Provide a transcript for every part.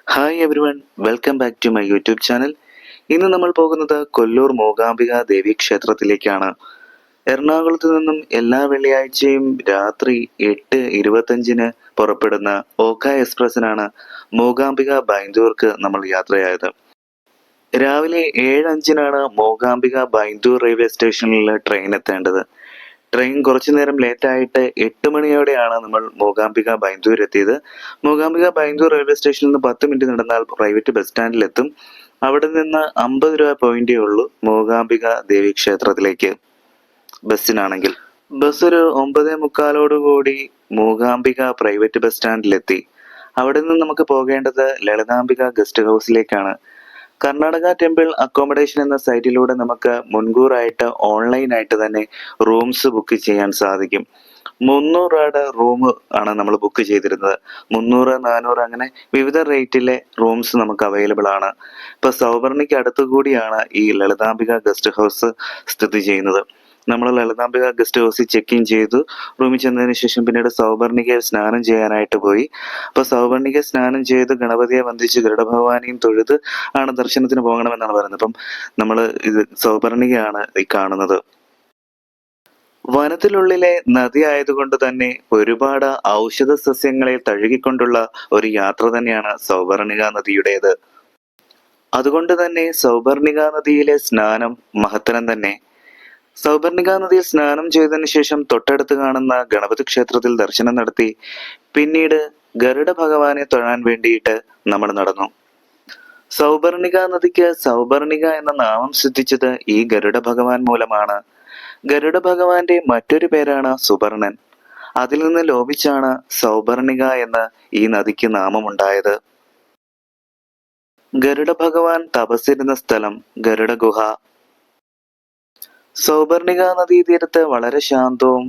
Hi everyone, welcome back to my YouTube channel. ഇന്ന് നമ്മൾ പോകുന്നത് കൊല്ലൂർ മൂകാംബിക ദേവി ക്ഷേത്രത്തിലേക്കാണ്. എറണാകുളത്ത് നിന്നും എല്ലാ വെള്ളിയാഴ്ചയും രാത്രി 8:25 പുറപ്പെടുന്ന ഓഖ എക്സ്പ്രസിനാണ് മൂകാംബിക ബൈന്ദൂർക്ക് നമ്മൾ യാത്രയായത്. രാവിലെ 7:05 മൂകാംബിക ബൈന്ദൂർ റെയിൽവേ സ്റ്റേഷനിൽ ട്രെയിൻ എത്തേണ്ടത്. ട്രെയിൻ കുറച്ചു നേരം ലേറ്റായിട്ട് 8 മണിയോടെയാണ് നമ്മൾ മൂകാംബിക ബൈന്ദൂർ എത്തിയത്. മൂകാംബിക ബൈന്ദൂർ റെയിൽവേ സ്റ്റേഷനിൽ നിന്ന് 10 മിനിറ്റ് നടന്നാൽ പ്രൈവറ്റ് ബസ് സ്റ്റാൻഡിലെത്തും. അവിടെ നിന്ന് 50 രൂപ പോയിന്റേ ഉള്ളൂ മൂകാംബിക ദേവി ക്ഷേത്രത്തിലേക്ക് ബസ്സിനാണെങ്കിൽ. ബസ് ഒരു 9:45 കൂടി മൂകാംബിക പ്രൈവറ്റ് ബസ് സ്റ്റാൻഡിലെത്തി. അവിടെ നിന്ന് നമുക്ക് പോകേണ്ടത് ലളിതാംബിക ഗസ്റ്റ് ഹൗസിലേക്കാണ്. കർണാടക ടെമ്പിൾ അക്കോമഡേഷൻ എന്ന സൈറ്റിലൂടെ നമുക്ക് മുൻകൂറായിട്ട് ഓൺലൈനായിട്ട് തന്നെ റൂംസ് ബുക്ക് ചെയ്യാൻ സാധിക്കും. 300 രൂപയുടെ റൂം ആണ് നമ്മൾ ബുക്ക് ചെയ്തിരുന്നത്. 300, 400 അങ്ങനെ വിവിധ റേറ്റിലെ റൂംസ് നമുക്ക് അവൈലബിൾ ആണ്. ഇപ്പൊ സൗവർണിക്ക് അടുത്തുകൂടിയാണ് ഈ ലളിതാംബിക ഗസ്റ്റ് ഹൗസ് സ്ഥിതി ചെയ്യുന്നത്. നമ്മൾ ലളിതാംബിക ഗസ്റ്റ് ഹൗസിൽ ചെക്ക് ഇൻ ചെയ്തു. റൂമിൽ ചെന്നതിന് ശേഷം പിന്നീട് സൗവർണികയിൽ സ്നാനം ചെയ്യാനായിട്ട് പോയി. അപ്പൊ സൗവർണിക സ്നാനം ചെയ്ത് ഗണപതിയെ വന്ദിച്ച് ഗരുഡഭഗവാനെയും തൊഴുത് ആണ് ദർശനത്തിന് പോകണമെന്നാണ് പറയുന്നത്. അപ്പം നമ്മൾ ഇത് സൗവർണികയാണ് ഈ കാണുന്നത്. വനത്തിനുള്ളിലെ നദി ആയതുകൊണ്ട് തന്നെ ഒരുപാട് ഔഷധ സസ്യങ്ങളെ തഴുകിക്കൊണ്ടുള്ള ഒരു യാത്ര തന്നെയാണ് സൗവർണിക നദിയുടേത്. അതുകൊണ്ട് തന്നെ സൗവർണിക നദിയിലെ സ്നാനം മഹത്തരം തന്നെ. സൗവർണിക നദിയിൽ സ്നാനം ചെയ്തതിനു ശേഷം തൊട്ടടുത്ത് കാണുന്ന ഗണപതി ക്ഷേത്രത്തിൽ ദർശനം നടത്തി പിന്നീട് ഗരുഡ ഭഗവാനെ തൊഴാൻ വേണ്ടിയിട്ട് നമ്മൾ നടന്നു. സൗവർണിക നദിക്ക് സൗവർണിക എന്ന നാമം സിദ്ധിച്ചത് ഈ ഗരുഡ ഭഗവാൻ മൂലമാണ്. ഗരുഡ ഭഗവാന്റെ മറ്റൊരു പേരാണ് സുവർണൻ. അതിൽ നിന്ന് ലോപിച്ചാണ് സൗവർണിക എന്ന ഈ നദിക്ക് നാമമുണ്ടായത്. ഗരുഡ ഭഗവാൻ തപസ്സിരുന്ന സ്ഥലം ഗരുഡ ഗുഹ. സൗവർണിക നദീതീരത്ത് വളരെ ശാന്തവും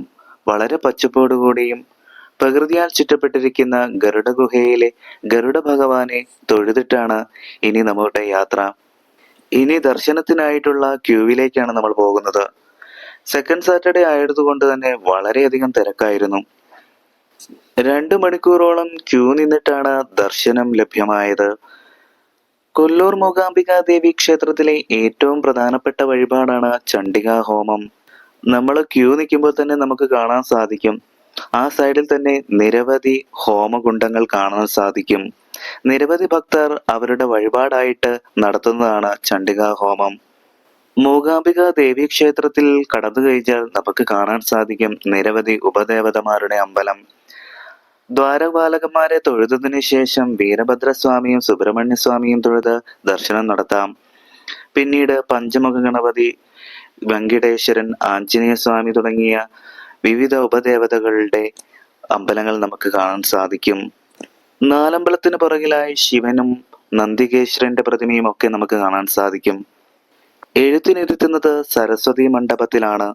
വളരെ പച്ചപ്പോടുകൂടിയും പ്രകൃതിയാൽ ചുറ്റപ്പെട്ടിരിക്കുന്ന ഗരുഡ ഗുഹയിലെ ഗരുഡ ഭഗവാനെ തൊഴുതിട്ടാണ് ഇനി നമ്മുടെ യാത്ര. ഇനി ദർശനത്തിനായിട്ടുള്ള ക്യൂവിലേക്കാണ് നമ്മൾ പോകുന്നത്. സെക്കൻഡ് സാറ്റർഡേ ആയതുകൊണ്ട് തന്നെ വളരെയധികം തിരക്കായിരുന്നു. 2 മണിക്കൂറോളം ക്യൂ നിന്നിട്ടാണ് ദർശനം ലഭ്യമായത്. കൊല്ലൂർ മൂകാംബിക ദേവി ക്ഷേത്രത്തിലെ ഏറ്റവും പ്രധാനപ്പെട്ട വഴിപാടാണ് ചണ്ഡികാ ഹോമം. നമ്മൾ ക്യൂ നിൽക്കുമ്പോൾ തന്നെ നമുക്ക് കാണാൻ സാധിക്കും, ആ സൈഡിൽ തന്നെ നിരവധി ഹോമകുണ്ടങ്ങൾ കാണാൻ സാധിക്കും. നിരവധി ഭക്തർ അവരുടെ വഴിപാടായിട്ട് നടത്തുന്നതാണ് ചണ്ഡികാ ഹോമം. മൂകാംബിക ദേവി ക്ഷേത്രത്തിൽ കടന്നു കഴിഞ്ഞാൽ നമുക്ക് കാണാൻ സാധിക്കും നിരവധി ഉപദേവതമാരുടെ അമ്പലം. ദ്വാരപാലകന്മാരെ തൊഴുതതിനു ശേഷം വീരഭദ്രസ്വാമിയും സുബ്രഹ്മണ്യസ്വാമിയും തൊഴുത് ദർശനം നടത്താം. പിന്നീട് പഞ്ചമുഖ ഗണപതി, വെങ്കിടേശ്വരൻ, ആഞ്ജനേയ സ്വാമി തുടങ്ങിയ വിവിധ ഉപദേവതകളുടെ അമ്പലങ്ങൾ നമുക്ക് കാണാൻ സാധിക്കും. നാലമ്പലത്തിന് പുറകിലായി ശിവനും നന്ദികേശ്വരന്റെ പ്രതിമയും ഒക്കെ നമുക്ക് കാണാൻ സാധിക്കും. എഴുത്തിനിരുത്തുന്നത് സരസ്വതി മണ്ഡപത്തിലാണ്.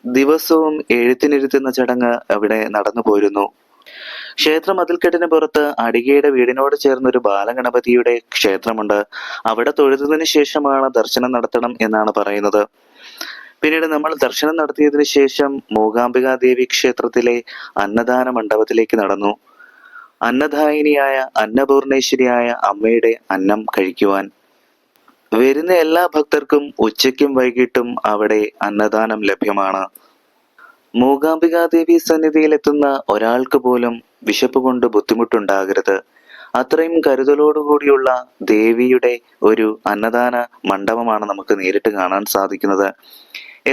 ദിവസവും എഴുത്തിനിരുത്തുന്ന ചടങ്ങ് അവിടെ നടന്നു പോരുന്നു. ക്ഷേത്ര മതിൽക്കെട്ടിന് പുറത്ത് അടികയുടെ വീടിനോട് ചേർന്നൊരു ബാലഗണപതിയുടെ ക്ഷേത്രമുണ്ട്. അവിടെ തൊഴുതതിനു ശേഷമാണ് ദർശനം നടത്തണം എന്നാണ് പറയുന്നത്. പിന്നീട് നമ്മൾ ദർശനം നടത്തിയതിനു ശേഷം മൂകാംബിക ദേവി ക്ഷേത്രത്തിലെ അന്നദാന മണ്ഡപത്തിലേക്ക് നടന്നു. അന്നദായിനിയായ അന്നപൂർണേശ്വരിയായ അമ്മയുടെ അന്നം കഴിക്കുവാൻ വരുന്ന എല്ലാ ഭക്തർക്കും ഉച്ചയ്ക്കും വൈകിട്ടും അവിടെ അന്നദാനം ലഭ്യമാണ്. മൂകാംബിക ദേവി സന്നിധിയിലെത്തുന്ന ഒരാൾക്ക് പോലും വിശപ്പ് കൊണ്ട് ബുദ്ധിമുട്ടുണ്ടാകരുത്. അത്രയും കരുതലോടുകൂടിയുള്ള ദേവിയുടെ ഒരു അന്നദാന മണ്ഡപമാണ് നമുക്ക് നേരിട്ട് കാണാൻ സാധിക്കുന്നത്.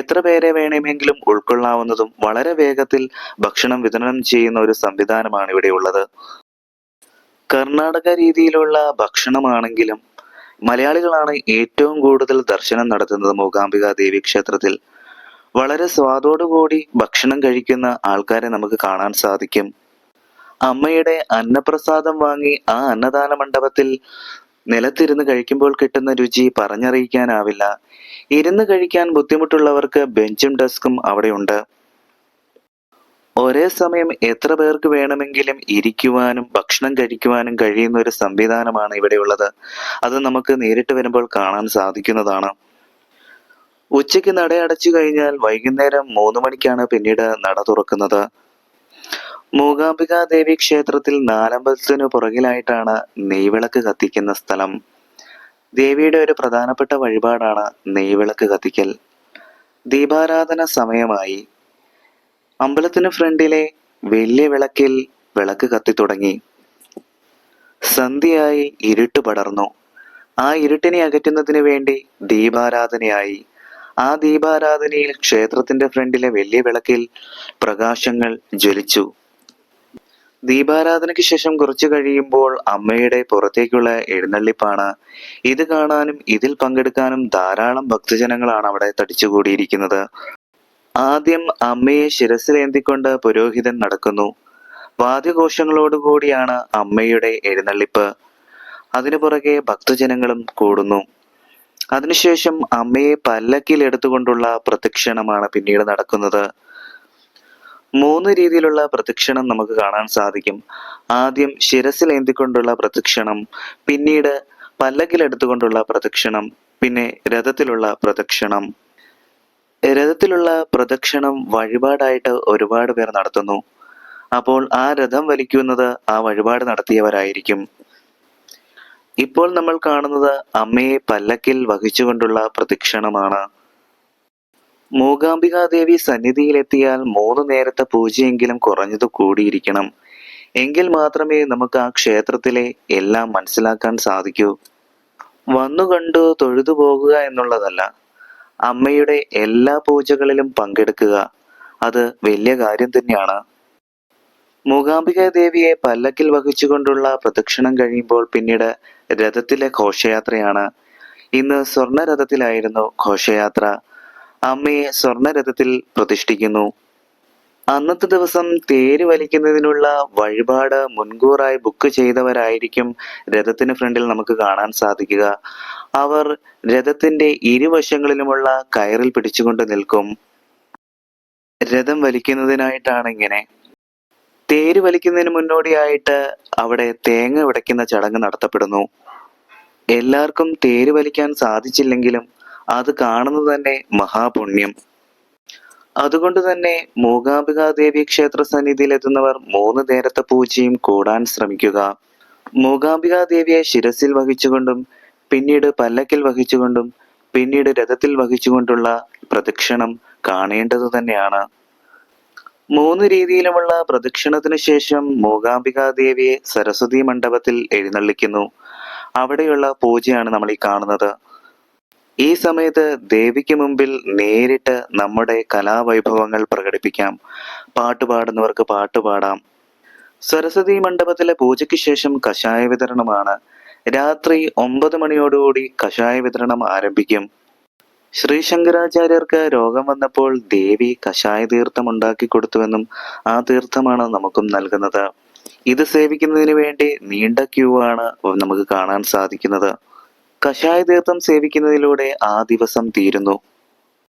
എത്ര പേരെ വേണമെങ്കിലും ഉൾക്കൊള്ളാവുന്നതും വളരെ വേഗത്തിൽ ഭക്ഷണം വിതരണം ചെയ്യുന്ന ഒരു സംവിധാനമാണ് ഇവിടെ ഉള്ളത്. കർണാടക രീതിയിലുള്ള ഭക്ഷണമാണെങ്കിലും മലയാളികളാണ് ഏറ്റവും കൂടുതൽ ദർശനം നടത്തുന്നത് മൂകാംബിക ദേവി ക്ഷേത്രത്തിൽ. വളരെ സ്വാദോടുകൂടി ഭക്ഷണം കഴിക്കുന്ന ആൾക്കാരെ നമുക്ക് കാണാൻ സാധിക്കും. അമ്മയുടെ അന്നപ്രസാദം വാങ്ങി ആ അന്നദാന മണ്ഡപത്തിൽ നിലത്തിരുന്ന് കഴിക്കുമ്പോൾ കിട്ടുന്ന രുചി പറഞ്ഞറിയിക്കാനാവില്ല. ഇരുന്ന് കഴിക്കാൻ ബുദ്ധിമുട്ടുള്ളവർക്ക് ബെഞ്ചും ഡെസ്കും അവിടെയുണ്ട്. ഒരേ സമയം എത്ര പേർക്ക് വേണമെങ്കിലും ഇരിക്കുവാനും ഭക്ഷണം കഴിക്കുവാനും കഴിയുന്ന ഒരു സംവിധാനമാണ് ഇവിടെയുള്ളത്. അത് നമുക്ക് നേരിട്ട് വരുമ്പോൾ കാണാൻ സാധിക്കുന്നതാണ്. ഉച്ചയ്ക്ക് നട അടച്ചു കഴിഞ്ഞാൽ വൈകുന്നേരം 3 മണിക്കാണ് പിന്നീട് നട തുറക്കുന്നത്. മൂകാംബികാ ദേവി ക്ഷേത്രത്തിൽ നാലമ്പലത്തിനു പുറകിലായിട്ടാണ് നെയ്വിളക്ക് കത്തിക്കുന്ന സ്ഥലം. ദേവിയുടെ ഒരു പ്രധാനപ്പെട്ട വഴിപാടാണ് നെയ്വിളക്ക് കത്തിക്കൽ. ദീപാരാധന സമയമായി. അമ്പലത്തിന് ഫ്രണ്ടിലെ വലിയ വിളക്കിൽ വിളക്ക് കത്തിത്തുടങ്ങി. സന്ധ്യയായി, ഇരുട്ട് പടർന്നു. ആ ഇരുട്ടിനെ അകറ്റുന്നതിന് വേണ്ടി ദീപാരാധനയായി. ആ ദീപാരാധനയിൽ ക്ഷേത്രത്തിന്റെ ഫ്രണ്ടിലെ വലിയ വിളക്കിൽ പ്രകാശങ്ങൾ ജ്വലിച്ചു. ദീപാരാധനയ്ക്ക് ശേഷം കുറച്ചു കഴിയുമ്പോൾ അമ്മയുടെ പുറത്തേക്കുള്ള എഴുന്നള്ളിപ്പാണ്. ഇത് കാണാനും ഇതിൽ പങ്കെടുക്കാനും ധാരാളം ഭക്തജനങ്ങളാണ് അവിടെ തടിച്ചുകൂടിയിരിക്കുന്നത്. ആദ്യം അമ്മയെ ശിരസിലേന്തിക്കൊണ്ട് പുരോഹിതൻ നടക്കുന്നു. വാദ്യഘോഷങ്ങളോടുകൂടിയാണ് അമ്മയുടെ എഴുന്നള്ളിപ്പ്. അതിനു പുറകെ ഭക്തജനങ്ങളും കൂടുന്നു. അതിനുശേഷം അമ്മയെ പല്ലക്കിൽ എടുത്തുകൊണ്ടുള്ള പ്രദക്ഷിണമാണ് പിന്നീട് നടക്കുന്നത്. 3 രീതിയിലുള്ള പ്രദക്ഷിണം നമുക്ക് കാണാൻ സാധിക്കും. ആദ്യം ശിരസിലേന്തിക്കൊണ്ടുള്ള പ്രദക്ഷിണം, പിന്നീട് പല്ലക്കിലെടുത്തുകൊണ്ടുള്ള പ്രദക്ഷിണം, പിന്നെ രഥത്തിലുള്ള പ്രദക്ഷിണം. രഥത്തിലുള്ള പ്രദക്ഷിണം വഴിപാടായിട്ട് ഒരുപാട് പേർ നടത്തുന്നു. അപ്പോൾ ആ രഥം വലിക്കുന്നത് ആ വഴിപാട് നടത്തിയവരായിരിക്കും. ഇപ്പോൾ നമ്മൾ കാണുന്നത് അമ്മയെ പല്ലക്കിൽ വഹിച്ചുകൊണ്ടുള്ള പ്രദക്ഷിണമാണ്. മൂകാംബികാദേവി സന്നിധിയിലെത്തിയാൽ 3 നേരത്തെ പൂജയെങ്കിലും കുറഞ്ഞത് കൂടിയിരിക്കണം. എങ്കിൽ മാത്രമേ നമുക്ക് ആ ക്ഷേത്രത്തിലെ എല്ലാം മനസ്സിലാക്കാൻ സാധിക്കൂ. വന്നു കണ്ടു തൊഴുതു പോകുക എന്നുള്ളതല്ല, അമ്മയുടെ എല്ലാ പൂജകളിലും പങ്കെടുക്കുക. അത് വലിയ കാര്യം തന്നെയാണ്. മൂകാംബികാ ദേവിയെ പല്ലക്കിൽ വഹിച്ചുകൊണ്ടുള്ള പ്രദക്ഷിണം കഴിയുമ്പോൾ പിന്നീട് രഥത്തിലെ ഘോഷയാത്രയാണ്. ഇന്ന് സ്വർണരഥത്തിലായിരുന്നു ഘോഷയാത്ര. അമ്മയെ സ്വർണരഥത്തിൽ പ്രതിഷ്ഠിക്കുന്നു. അന്നത്തെ ദിവസം തേര് വലിക്കുന്നതിനുള്ള വഴിപാട് മുൻകൂറായി ബുക്ക് ചെയ്തവരായിരിക്കും രഥത്തിന് ഫ്രണ്ടിൽ നമുക്ക് കാണാൻ സാധിക്കുക. അവർ രഥത്തിന്റെ ഇരുവശങ്ങളിലുമുള്ള കയറിൽ പിടിച്ചുകൊണ്ട് നിൽക്കും. രഥം വലിക്കുന്നതിനായിട്ടാണ് ഇങ്ങനെ. തേര് വലിക്കുന്നതിന് മുന്നോടിയായിട്ട് അവിടെ തേങ്ങ ഉടയ്ക്കുന്ന ചടങ്ങ് നടത്തപ്പെടുന്നു. എല്ലാവർക്കും തേര് വലിക്കാൻ സാധിച്ചില്ലെങ്കിലും അത് കാണുന്നത് തന്നെ മഹാപുണ്യം. അതുകൊണ്ട് തന്നെ മൂകാംബികാ ദേവി ക്ഷേത്ര സന്നിധിയിലെത്തുന്നവർ 3 നേരത്തെ പൂജയും കൂടാൻ ശ്രമിക്കുക. മൂകാംബികാ ദേവിയെ ശിരസിൽ വഹിച്ചുകൊണ്ടും പിന്നീട് പല്ലക്കിൽ വഹിച്ചുകൊണ്ടും പിന്നീട് രഥത്തിൽ വഹിച്ചുകൊണ്ടുള്ള പ്രദക്ഷിണം കാണേണ്ടത് തന്നെയാണ്. 3 രീതിയിലുമുള്ള പ്രദക്ഷിണത്തിനു ശേഷം മൂകാംബികാ ദേവിയെ സരസ്വതി മണ്ഡപത്തിൽ എഴുന്നള്ളിക്കുന്നു. അവിടെയുള്ള പൂജയാണ് നമ്മൾ ഈ കാണുന്നത്. ഈ സമയത്ത് ദേവിക്ക് മുമ്പിൽ നേരിട്ട് നമ്മുടെ കലാവൈഭവങ്ങൾ പ്രകടിപ്പിക്കാം. പാട്ടുപാടുന്നവർക്ക് പാട്ടുപാടാം. സരസ്വതി മണ്ഡപത്തിലെ പൂജയ്ക്ക് ശേഷം കഷായ വിതരണമാണ്. രാത്രി 9 മണിയോടുകൂടി കഷായ വിതരണം ആരംഭിക്കും. ശ്രീ ശങ്കരാചാര്യർക്ക് രോഗം വന്നപ്പോൾ ദേവി കഷായ തീർത്ഥം ഉണ്ടാക്കി കൊടുത്തുവെന്നും ആ തീർത്ഥമാണ് നമുക്കും നൽകുന്നത്. ഇത് സേവിക്കുന്നതിന് വേണ്ടി നീണ്ട ക്യൂ ആണ് നമുക്ക് കാണാൻ സാധിക്കുന്നത്. കഷായ തീർത്ഥം സേവിക്കുന്നതിലൂടെ ആ ദിവസം തീരുന്നു.